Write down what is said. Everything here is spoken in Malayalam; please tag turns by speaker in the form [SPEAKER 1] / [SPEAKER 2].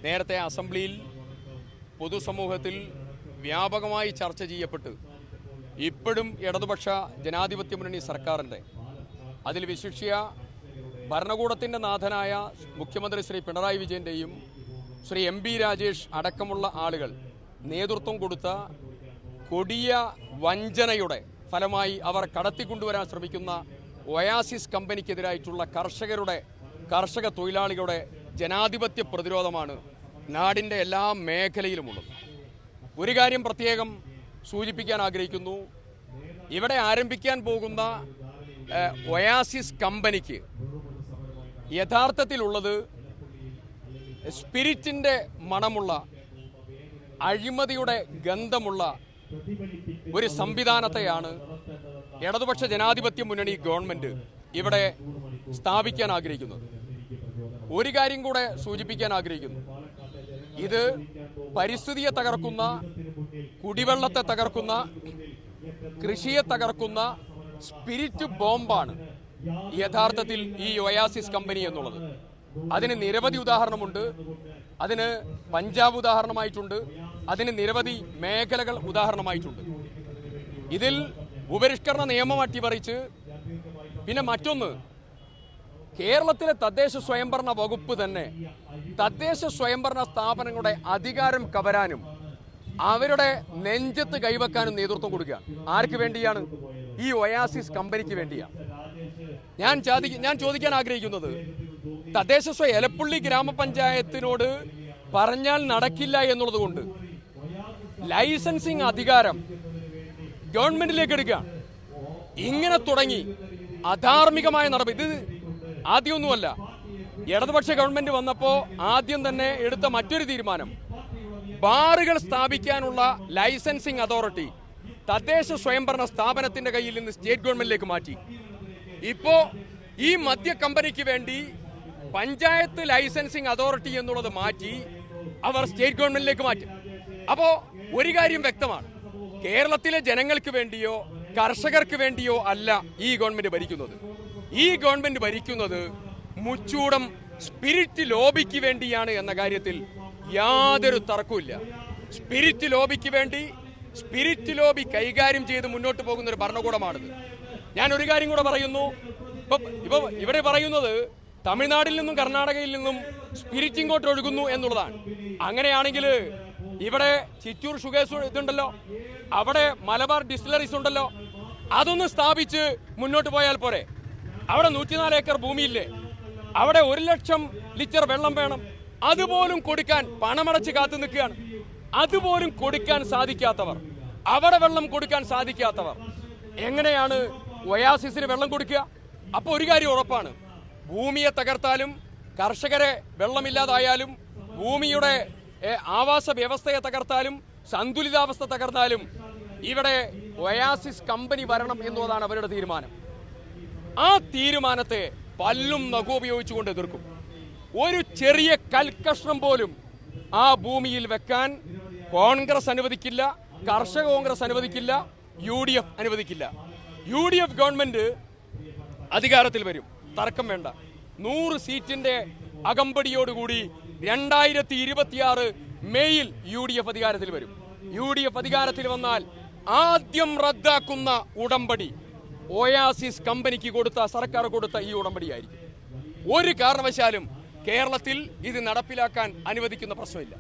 [SPEAKER 1] നേരത്തെ അസംബ്ലിയിൽ പൊതുസമൂഹത്തിൽ വ്യാപകമായി ചർച്ച ചെയ്യപ്പെട്ട് ഇപ്പോഴും ഇടതുപക്ഷ ജനാധിപത്യ മുന്നണി സർക്കാരിൻ്റെ അതിൽ വിശിഷ്യ ഭരണകൂടത്തിൻ്റെ നാഥനായ മുഖ്യമന്ത്രി ശ്രീ പിണറായി വിജയൻ്റെയും ശ്രീ MP രാജേഷ് അടക്കമുള്ള ആളുകൾ നേതൃത്വം കൊടുത്ത കൊടിയ വഞ്ചനയുടെ ഫലമായി അവർ കടത്തിക്കൊണ്ടുവരാൻ ശ്രമിക്കുന്ന ഒയാസിസ് കമ്പനിക്കെതിരായിട്ടുള്ള കർഷക തൊഴിലാളികളുടെ ജനാധിപത്യ പ്രതിരോധമാണ് നാടിൻ്റെ എല്ലാ മേഖലയിലുമുള്ളത്. ഒരു കാര്യം പ്രത്യേകം സൂചിപ്പിക്കാൻ ആഗ്രഹിക്കുന്നു. ഇവിടെ ആരംഭിക്കാൻ പോകുന്ന ഒയാസിസ് കമ്പനിക്ക് യഥാർത്ഥത്തിലുള്ളത് സ്പിരിറ്റിൻ്റെ മണമുള്ള അഴിമതിയുടെ ഗന്ധമുള്ള ഒരു സംവിധാനത്തെയാണ് ഇടതുപക്ഷ ജനാധിപത്യ മുന്നണി ഗവൺമെന്റ് ഇവിടെ സ്ഥാപിക്കാൻ ആഗ്രഹിക്കുന്നത്. ഒരു കാര്യം കൂടെ സൂചിപ്പിക്കാൻ ആഗ്രഹിക്കുന്നു. ഇത് പരിസ്ഥിതിയെ തകർക്കുന്ന, കുടിവെള്ളത്തെ തകർക്കുന്ന, കൃഷിയെ തകർക്കുന്ന സ്പിരിറ്റ് ബോംബാണ് യഥാർത്ഥത്തിൽ ഈ ഒയാസിസ് കമ്പനി എന്നുള്ളത്. അതിന് നിരവധി ഉദാഹരണമുണ്ട്. അതിന് പഞ്ചാബ് ഉദാഹരണമായിട്ടുണ്ട്. അതിന് നിരവധി മേഖലകൾ ഉദാഹരണമായിട്ടുണ്ട്. ഇതിൽ ഉപരിഷ്കരണ നിയമം അട്ടിമറിച്ച് പിന്നെ മറ്റൊന്ന്, കേരളത്തിലെ തദ്ദേശ സ്വയംഭരണ വകുപ്പ് തന്നെ തദ്ദേശ സ്വയംഭരണ സ്ഥാപനങ്ങളുടെ അധികാരം കവരാനും അവരുടെ നെഞ്ചത്ത് കൈവെക്കാനും നേതൃത്വം കൊടുക്കുക. ആർക്ക് വേണ്ടിയാണ്? ഈ ഒയാസിസ് കമ്പനിക്ക് വേണ്ടിയാണ്. ഞാൻ ചോദിക്കാൻ ആഗ്രഹിക്കുന്നത്, തദ്ദേശ എലപ്പുള്ളി ഗ്രാമപഞ്ചായത്തിനോട് പറഞ്ഞാൽ നടക്കില്ല എന്നുള്ളത് കൊണ്ട് ലൈസൻസിങ് അധികാരം ഗവൺമെന്റിലേക്ക് എടുക്കുക. ഇങ്ങനെ തുടങ്ങി അധാർമികമായ നടപടി. ഇത് ആദ്യമൊന്നുമല്ല. ഇടതുപക്ഷ ഗവൺമെന്റ് വന്നപ്പോൾ ആദ്യം തന്നെ എടുത്ത മറ്റൊരു തീരുമാനം, ബാറുകൾ സ്ഥാപിക്കാനുള്ള ലൈസൻസിങ് അതോറിറ്റി തദ്ദേശ സ്വയംഭരണ സ്ഥാപനത്തിന്റെ കയ്യിൽ നിന്ന് സ്റ്റേറ്റ് ഗവൺമെന്റിലേക്ക് മാറ്റി. ഇപ്പോ ഈ മദ്യ കമ്പനിക്ക് വേണ്ടി പഞ്ചായത്ത് ലൈസൻസിങ് അതോറിറ്റി എന്നുള്ളത് മാറ്റി അവർ സ്റ്റേറ്റ് ഗവൺമെന്റിലേക്ക് മാറ്റി. അപ്പോ ഒരു കാര്യം വ്യക്തമാണ്, കേരളത്തിലെ ജനങ്ങൾക്ക് വേണ്ടിയോ കർഷകർക്ക് വേണ്ടിയോ അല്ല ഈ ഗവൺമെന്റ് ഭരിക്കുന്നത്. ഈ ഗവൺമെന്റ് ഭരിക്കുന്നത് മുച്ചൂടം സ്പിരിറ്റ് ലോബിക്ക് വേണ്ടിയാണ് എന്ന കാര്യത്തിൽ യാതൊരു തർക്കവുമില്ല. സ്പിരിറ്റ് ലോബിക്ക് വേണ്ടി സ്പിരിറ്റ് ലോബി കൈകാര്യം ചെയ്ത് മുന്നോട്ട് പോകുന്ന ഒരു ഭരണകൂടമാണിത്. ഞാൻ ഒരു കാര്യം കൂടെ പറയുന്നു. ഇപ്പൊ ഇവിടെ പറയുന്നത് തമിഴ്നാട്ടിൽ നിന്നും കർണാടകയിൽ നിന്നും സ്പിരിറ്റ് ഇങ്ങോട്ട് ഒഴുകുന്നു എന്നുള്ളതാണ്. അങ്ങനെയാണെങ്കിൽ ഇവിടെ ചിറ്റൂർ ഷുഗേഴ്സ് ഇതുണ്ടല്ലോ, അവിടെ മലബാർ ഡിസ്റ്റിലറീസ് ഉണ്ടല്ലോ, അതൊന്ന് സ്ഥാപിച്ച് മുന്നോട്ട് പോയാൽ പോരെ? അവിടെ 104 ഏക്കർ ഭൂമിയില്ലേ? അവിടെ 1 ലക്ഷം ലിറ്റർ വെള്ളം വേണം. അതുപോലും കൊടുക്കാൻ പണമടച്ച് കാത്തു നിൽക്കുകയാണ്. അതുപോലും കൊടുക്കാൻ സാധിക്കാത്തവർ, അവിടെ വെള്ളം കൊടുക്കാൻ സാധിക്കാത്തവർ എങ്ങനെയാണ് ഒയാസിസിന് വെള്ളം കൊടുക്കുക? അപ്പൊ ഒരു കാര്യം ഉറപ്പാണ്, ഭൂമിയെ തകർത്താലും കർഷകരെ വെള്ളമില്ലാതായാലും ഭൂമിയുടെ ആവാസ വ്യവസ്ഥയെ തകർത്താലും സന്തുലിതാവസ്ഥ തകർത്താലും ഇവിടെ ഒയാസിസ് കമ്പനി വരണം എന്നുള്ളതാണ് അവരുടെ തീരുമാനം. ആ തീരുമാനത്തെ പല്ലും നഖവും ഉപയോഗിച്ചുകൊണ്ട് എതിർക്കും. ഒരു ചെറിയ കൽക്കഷ്ണം പോലും ആ ഭൂമിയിൽ വെക്കാൻ കോൺഗ്രസ് അനുവദിക്കില്ല, കർഷക കോൺഗ്രസ് അനുവദിക്കില്ല, UDF അനുവദിക്കില്ല. UDF ഗവൺമെന്റ് അധികാരത്തിൽ വരും, തർക്കം വേണ്ട. 100 സീറ്റിന്റെ അകമ്പടിയോടുകൂടി 2026 മെയ്യിൽ UDF അധികാരത്തിൽ വരും. UDF അധികാരത്തിൽ വന്നാൽ ആദ്യം റദ്ദാക്കുന്ന ഉടമ്പടി ഒയാസിസ് കമ്പനിക്ക് സർക്കാർ കൊടുത്ത ഈ ഉടമ്പടിയായിരിക്കും. ഒരു കാരണവശാലും കേരളത്തിൽ ഇത് നടപ്പിലാക്കാൻ അനുവദിക്കുന്ന പ്രശ്നമില്ല.